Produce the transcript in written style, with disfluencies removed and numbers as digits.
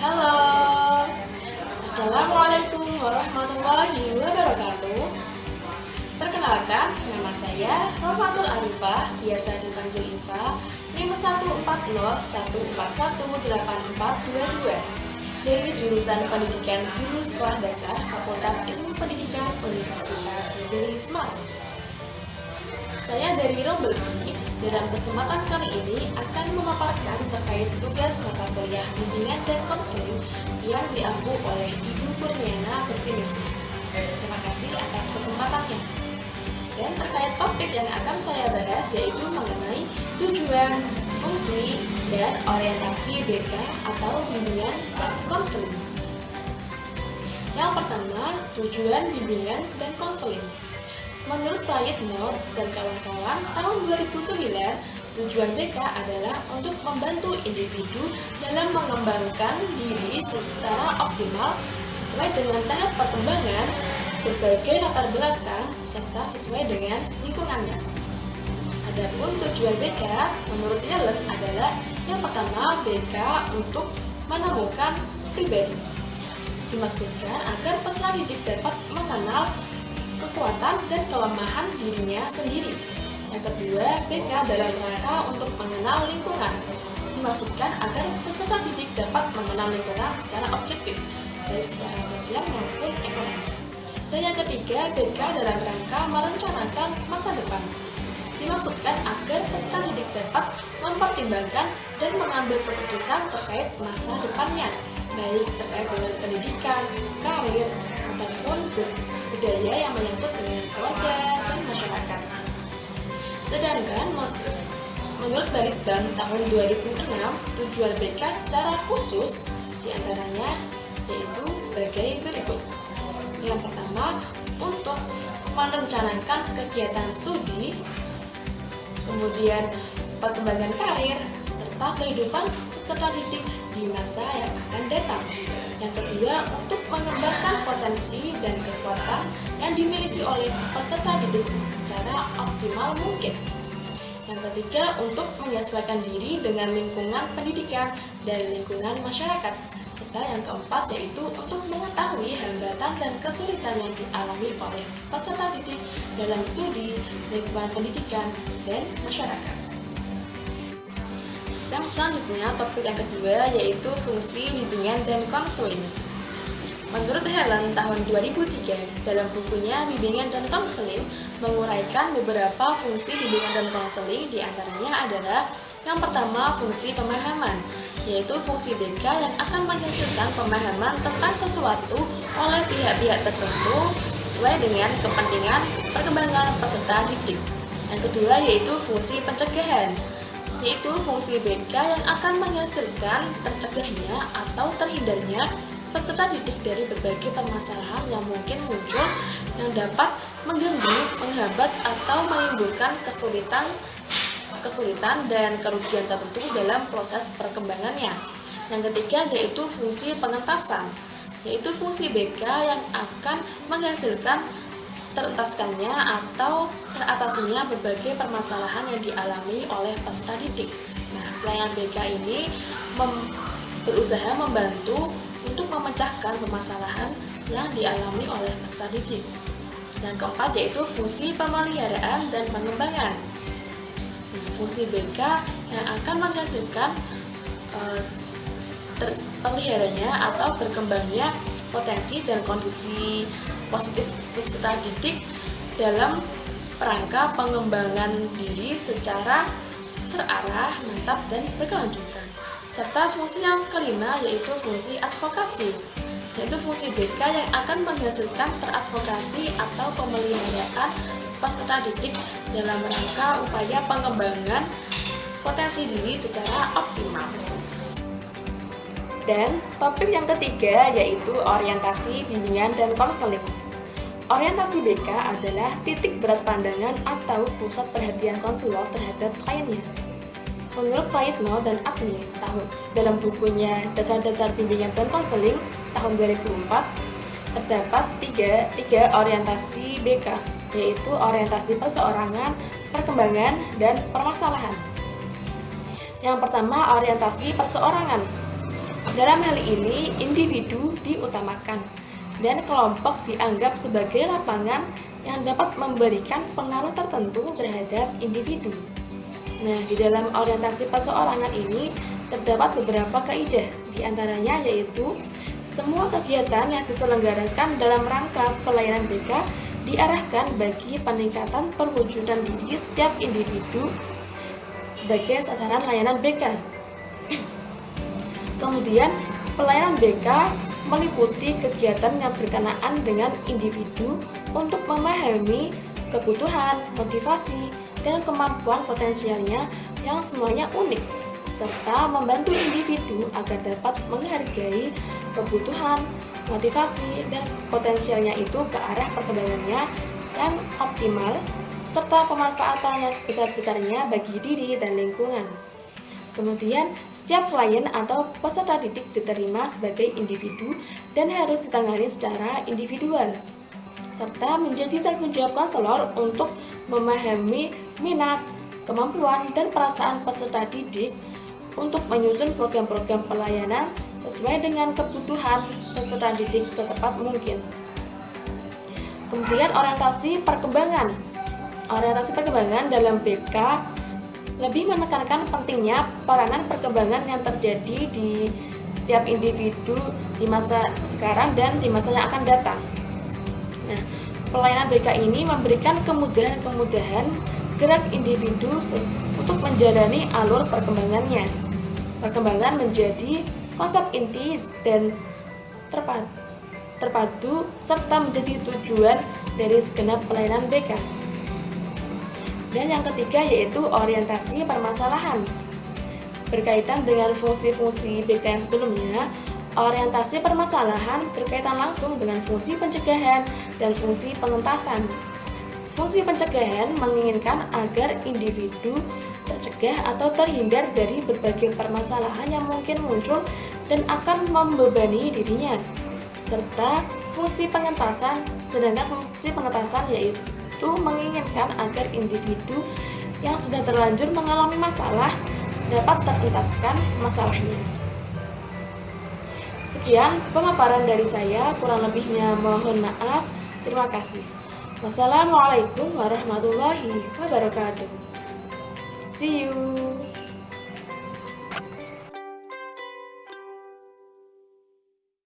Halo, Assalamualaikum warahmatullahi wabarakatuh. Perkenalkan, nama saya Rohmatul Arifah, biasa dipanggil Iva, NIM 140141842 dari jurusan Pendidikan Guru Sekolah Dasar Fakultas Ilmu Pendidikan Universitas Negeri Semarang. Saya dari Rombel ini, dalam kesempatan kali ini akan memaparkan terkait tugas mata kuliah bimbingan dan konseling yang diampu oleh Ibu Kurniana Bertinisi. Terima kasih atas kesempatannya. Dan terkait topik yang akan saya bahas yaitu mengenai tujuan, fungsi, dan orientasi BK atau bimbingan dan konseling. Yang pertama, tujuan bimbingan dan konseling. Menurut Prayitno dan kawan-kawan, tahun 2009, tujuan BK adalah untuk membantu individu dalam mengembangkan diri secara optimal sesuai dengan tahap perkembangan, berbagai latar belakang, serta sesuai dengan lingkungannya. Adapun tujuan BK menurut Yellen adalah yang pertama, BK untuk menemukan pribadi. Dimaksudkan agar peserta didik dapat mengenal kekuatan dan kelemahan dirinya sendiri. Yang kedua, BK dalam rangka untuk mengenal lingkungan. Dimaksudkan agar peserta didik dapat mengenal lingkungan secara objektif, baik secara sosial maupun ekonomi. Dan yang ketiga, BK dalam rangka merencanakan masa depan. Dimaksudkan agar peserta didik dapat mempertimbangkan dan mengambil keputusan terkait masa depannya, baik terkait dengan pendidikan, karir, ataupun budaya yang menyangkut dengan keluarga dan masyarakat. Sedangkan menurut Balitbank tahun 2006, tujuan BK secara khusus diantaranya yaitu sebagai berikut. Yang pertama, untuk merencanakan kegiatan studi, kemudian perkembangan karir, serta kehidupan peserta didik di masa yang akan datang. Yang kedua, untuk mengembangkan potensi dan kekuatan yang dimiliki oleh peserta didik secara optimal mungkin. Yang ketiga, untuk menyesuaikan diri dengan lingkungan pendidikan dan lingkungan masyarakat. Serta yang keempat, yaitu untuk mengetahui hambatan dan kesulitan yang dialami oleh peserta didik dalam studi, lingkungan pendidikan, dan masyarakat. Yang selanjutnya, topik yang kedua yaitu fungsi bimbingan dan konseling. Menurut Helen tahun 2003, dalam bukunya Bimbingan dan Konseling menguraikan beberapa fungsi bimbingan dan konseling, diantaranya adalah yang pertama, fungsi pemahaman, yaitu fungsi BK yang akan menghasilkan pemahaman tentang sesuatu oleh pihak-pihak tertentu sesuai dengan kepentingan perkembangan peserta didik. Yang kedua yaitu fungsi pencegahan, yaitu fungsi BK yang akan menghasilkan tercegahnya atau terhindarnya peserta didik dari berbagai permasalahan yang mungkin muncul yang dapat mengganggu, menghambat, atau menimbulkan kesulitan dan kerugian tertentu dalam proses perkembangannya. Yang ketiga yaitu fungsi pengentasan, yaitu fungsi BK yang akan menghasilkan terentaskannya atau teratasinya berbagai permasalahan yang dialami oleh peserta didik. Nah, pelayanan BK ini berusaha membantu untuk memecahkan permasalahan yang dialami oleh peserta didik. Yang keempat yaitu fungsi pemeliharaan dan pengembangan. Nah, fungsi BK yang akan menghasilkan terpeliharanya atau berkembangnya potensi dan kondisi positif peserta didik dalam rangka pengembangan diri secara terarah, mantap, dan berkelanjutan. Serta fungsi yang kelima yaitu fungsi advokasi, yaitu fungsi BK yang akan menghasilkan teradvokasi atau pemeliharaan peserta didik dalam rangka upaya pengembangan potensi diri secara optimal. Dan topik yang ketiga yaitu orientasi bimbingan dan konseling. Orientasi BK adalah titik berat pandangan atau pusat perhatian konselor terhadap kliennya. Menurut Prayitno dan Agni dalam bukunya Dasar-Dasar Bimbingan dan Konseling tahun 2004, terdapat tiga orientasi BK, yaitu orientasi perseorangan, perkembangan, dan permasalahan. Yang pertama, orientasi perseorangan. Dalam hal ini, individu diutamakan dan kelompok dianggap sebagai lapangan yang dapat memberikan pengaruh tertentu terhadap individu. Nah, di dalam orientasi perseorangan ini terdapat beberapa kaidah, di antaranya yaitu semua kegiatan yang diselenggarakan dalam rangka pelayanan BK diarahkan bagi peningkatan perwujudan diri setiap individu sebagai sasaran layanan BK. Kemudian, pelayanan BK meliputi kegiatan yang berkenaan dengan individu untuk memahami kebutuhan, motivasi, dan kemampuan potensialnya yang semuanya unik, serta membantu individu agar dapat menghargai kebutuhan, motivasi, dan potensialnya itu ke arah perkembangannya yang optimal, serta pemanfaatannya sebesar-besarnya bagi diri dan lingkungan. Kemudian, setiap klien atau peserta didik diterima sebagai individu dan harus ditangani secara individual, serta menjadi tanggung jawab konselor untuk memahami minat, kemampuan, dan perasaan peserta didik untuk menyusun program-program pelayanan sesuai dengan kebutuhan peserta didik secepat mungkin. Kemudian, orientasi perkembangan. Orientasi perkembangan dalam BK lebih menekankan pentingnya peranan perkembangan yang terjadi di setiap individu di masa sekarang dan di masa yang akan datang. Nah, pelayanan BK ini memberikan kemudahan-kemudahan gerak individu untuk menjalani alur perkembangannya. Perkembangan menjadi konsep inti dan terpadu serta menjadi tujuan dari segenap pelayanan BK. Dan yang ketiga yaitu orientasi permasalahan. Berkaitan dengan fungsi-fungsi BK yang sebelumnya, orientasi permasalahan berkaitan langsung dengan fungsi pencegahan dan fungsi pengentasan. Fungsi pencegahan menginginkan agar individu tercegah atau terhindar dari berbagai permasalahan yang mungkin muncul dan akan membebani dirinya. Serta fungsi pengentasan, sedangkan fungsi pengentasan yaitu menginginkan agar individu yang sudah terlanjur mengalami masalah dapat terentaskan masalahnya. Sekian pemaparan dari saya, kurang lebihnya mohon maaf. Terima kasih. Wassalamualaikum warahmatullahi wabarakatuh. See you.